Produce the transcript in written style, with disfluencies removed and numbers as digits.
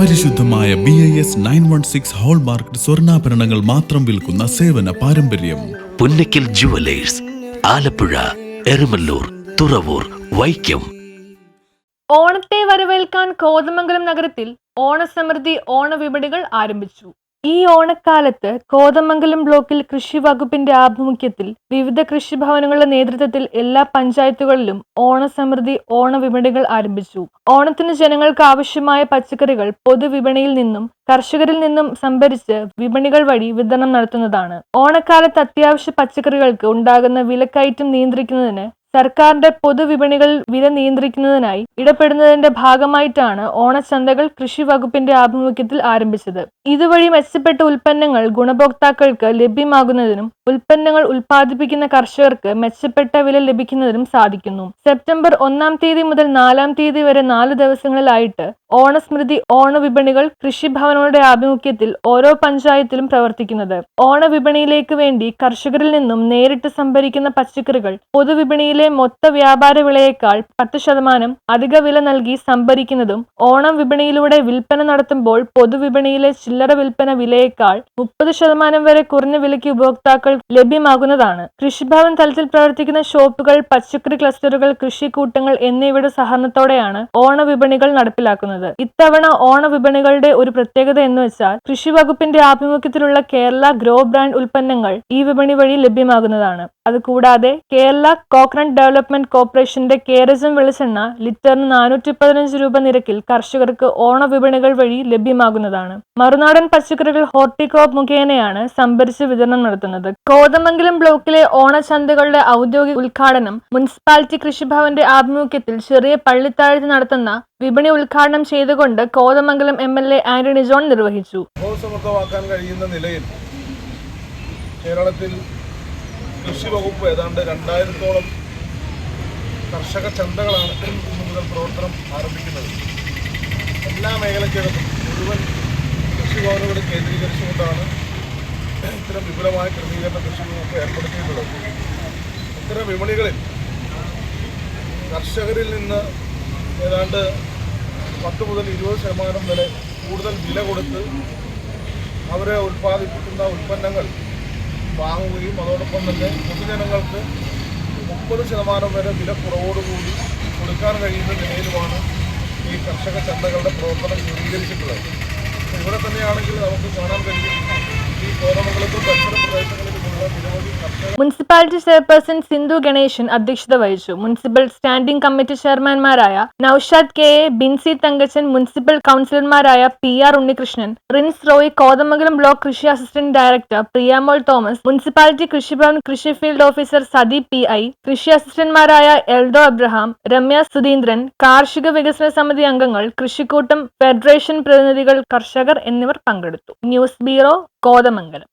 പരിശുദ്ധമായ BIS 916 hallmark സ്വർണ്ണാഭരണങ്ങൾ മാത്രം വിൽക്കുന്ന സേവന പാരമ്പര്യം. പുന്നക്കൽ ജുവലേഴ്സ്, ആലപ്പുഴ, എരമല്ലൂർ, തുറവൂർ, വൈക്കം. ഓണത്തെ വരവേൽക്കാൻ കോതമംഗലം നഗരത്തിൽ ഓണസമൃദ്ധി ഓണവിപണികൾ ആരംഭിച്ചു. ഈ ഓണക്കാലത്ത് കോതമംഗലം ബ്ലോക്കിൽ കൃഷി വകുപ്പിന്റെ ആഭിമുഖ്യത്തിൽ വിവിധ കൃഷിഭവനങ്ങളുടെ നേതൃത്വത്തിൽ എല്ലാ പഞ്ചായത്തുകളിലും ഓണസമൃദ്ധി ഓണവിപണികൾ ആരംഭിച്ചു. ഓണത്തിന് ജനങ്ങൾക്ക് ആവശ്യമായ പച്ചക്കറികൾ പൊതുവിപണിയിൽ നിന്നും കർഷകരിൽ നിന്നും സംഭരിച്ച് വിപണികൾ വഴി വിതരണം നടത്തുന്നതാണ്. ഓണക്കാലത്ത് അത്യാവശ്യ പച്ചക്കറികൾക്ക് ഉണ്ടാകുന്ന വിലക്കയറ്റം നിയന്ത്രിക്കുന്നതിന് സർക്കാരിന്റെ പൊതുവിപണികളിൽ വില നിയന്ത്രിക്കുന്നതിനായി ഇടപെടുന്നതിന്റെ ഭാഗമായിട്ടാണ് ഓണച്ചന്തകൾ കൃഷി വകുപ്പിന്റെ ആഭിമുഖ്യത്തിൽ ആരംഭിച്ചത്. ഇതുവഴി മെച്ചപ്പെട്ട ഉൽപ്പന്നങ്ങൾ ഗുണഭോക്താക്കൾക്ക് ലഭ്യമാകുന്നതിനും ഉൽപ്പന്നങ്ങൾ ഉൽപ്പാദിപ്പിക്കുന്ന കർഷകർക്ക് മെച്ചപ്പെട്ട വില ലഭിക്കുന്നതിനും സാധിക്കുന്നു. സെപ്റ്റംബർ 1 തീയതി മുതൽ 4 തീയതി വരെ 4 ദിവസങ്ങളിലായിട്ട് ഓണസ്മൃതി ഓണവിപണികൾ കൃഷിഭവനങ്ങളുടെ ആഭിമുഖ്യത്തിൽ ഓരോ പഞ്ചായത്തിലും പ്രവർത്തിക്കുന്നത്. ഓണവിപണിയിലേക്ക് വേണ്ടി കർഷകരിൽ നിന്നും നേരിട്ട് സംഭരിക്കുന്ന പച്ചക്കറികൾ പൊതുവിപണിയിലെ മൊത്ത വ്യാപാര വിലയേക്കാൾ 10% അധിക വില നൽകി സംഭരിക്കുന്നതും ഓണം വിപണിയിലൂടെ വിൽപ്പന നടത്തുമ്പോൾ പൊതുവിപണിയിലെ ചില്ലറ വിൽപ്പന വിലയേക്കാൾ 30% വരെ കുറഞ്ഞ വിലയ്ക്ക് ഉപഭോക്താക്കൾ ലഭ്യമാകുന്നതാണ്. കൃഷിഭവൻ തലത്തിൽ പ്രവർത്തിക്കുന്ന ഷോപ്പുകൾ, പച്ചക്കറി ക്ലസ്റ്ററുകൾ, കൃഷിക്കൂട്ടങ്ങൾ എന്നിവയുടെ സഹകരണത്തോടെയാണ് ഓണവിപണികൾ നടപ്പിലാക്കുന്നത്. ഇത്തവണ ഓണവിപണികളുടെ ഒരു പ്രത്യേകത എന്ന് വെച്ചാൽ കൃഷി വകുപ്പിന്റെ ആഭിമുഖ്യത്തിലുള്ള കേരള ഗ്രോ ബ്രാൻഡ് ഉൽപ്പന്നങ്ങൾ ഈ വിപണി വഴി ലഭ്യമാകുന്നതാണ്. അതുകൂടാതെ കേരള കോക്കനട്ട് ഡെവലപ്മെന്റ് കോർപ്പറേഷന്റെ കേരജം വെളിച്ചെണ്ണ ലിറ്ററിന് 415 രൂപ നിരക്കിൽ കർഷകർക്ക് ഓണവിപണികൾ വഴി ലഭ്യമാകുന്നതാണ്. മറുനാടൻ പച്ചക്കറികൾ ഹോർട്ടികോപ്പ് മുഖേനയാണ് സംഭരിച്ച് വിതരണം നടത്തുന്നത്. കോതമംഗലം ബ്ലോക്കിലെ ഓണച്ചന്തകളുടെ ഔദ്യോഗിക ഉദ്ഘാടനം മുനിസിപ്പാലിറ്റി കൃഷിഭവന്റെ ആഭിമുഖ്യത്തിൽ ചെറിയ പള്ളിത്താഴത്ത് നടത്തുന്ന വിപണി ഉദ്ഘാടനം ചെയ്തുകൊണ്ട് കോതമംഗലം MLA ആന്റണി ജോൺ നിർവഹിച്ചു. കഴിയുന്ന നിലയിൽ കേരളത്തിൽ കൃഷി വകുപ്പ് ഏതാണ്ട് 2000-ഓളം കർഷക ചന്തകളാണ് ഇന്നു മുതൽ പ്രവർത്തനം ആരംഭിക്കുന്നത്. എല്ലാ മേഖലയ്ക്കകത്തും മുഴുവൻ കൃഷിഭവനുകൾ കേന്ദ്രീകരിച്ചുകൊണ്ടാണ് ഇത്തരം വിപുലമായ ക്രമീകരണ കൃഷി വകുപ്പ് ഏർപ്പെടുത്തിയിട്ടുള്ളത്. ഇത്തരം വിപണികളിൽ കർഷകരിൽ നിന്ന് ഏതാണ്ട് 10 മുതൽ 20% വരെ കൂടുതൽ വില കൊടുത്ത് അവരെ ഉൽപ്പാദിപ്പിക്കുന്ന ഉൽപ്പന്നങ്ങൾ വാങ്ങുകയും അതോടൊപ്പം തന്നെ പൊതുജനങ്ങൾക്ക് 30% വരെ വില കുറവോടുകൂടി കൊടുക്കാൻ കഴിയുന്ന നിലയിലുമാണ് ഈ കർഷക ചന്തകളുടെ പ്രവർത്തനം ക്രമീകരിച്ചിട്ടുള്ളത്. ഇവിടെ തന്നെയാണെങ്കിൽ നമുക്ക് കാണാൻ കഴിയും ഈ കോതമംഗലത്തും പരിസര പ്രദേശങ്ങളിലുമുള്ള നിരവധി മുനിസിപ്പാലിറ്റി ചെയർപേഴ്സൺ സിന്ധു ഗണേശൻ അധ്യക്ഷത വഹിച്ചു. മുനിസിപ്പൽ സ്റ്റാൻഡിംഗ് കമ്മിറ്റി ചെയർമാൻമാരായ നൌഷാദ് KA, ബിൻസി തങ്കച്ചൻ, മുനിസിപ്പൽ കൗൺസിലർമാരായ PR ഉണ്ണികൃഷ്ണൻ, റിൻസ് റോയ്, കോതമംഗലം ബ്ലോക്ക് കൃഷി assistant director Priyamol Thomas, municipality Krishibhavan കൃഷി ഫീൽഡ് ഓഫീസർ സതി PI, കൃഷി അസിസ്റ്റന്റ്മാരായ എൽദോ അബ്രഹാം, രമ്യ സുധീന്ദ്രൻ, കാർഷിക വികസന സമിതി അംഗങ്ങൾ, കൃഷിക്കൂട്ടം ഫെഡറേഷൻ പ്രതിനിധികൾ, കർഷകർ എന്നിവർ പങ്കെടുത്തു. News bureau, Kothamangalam.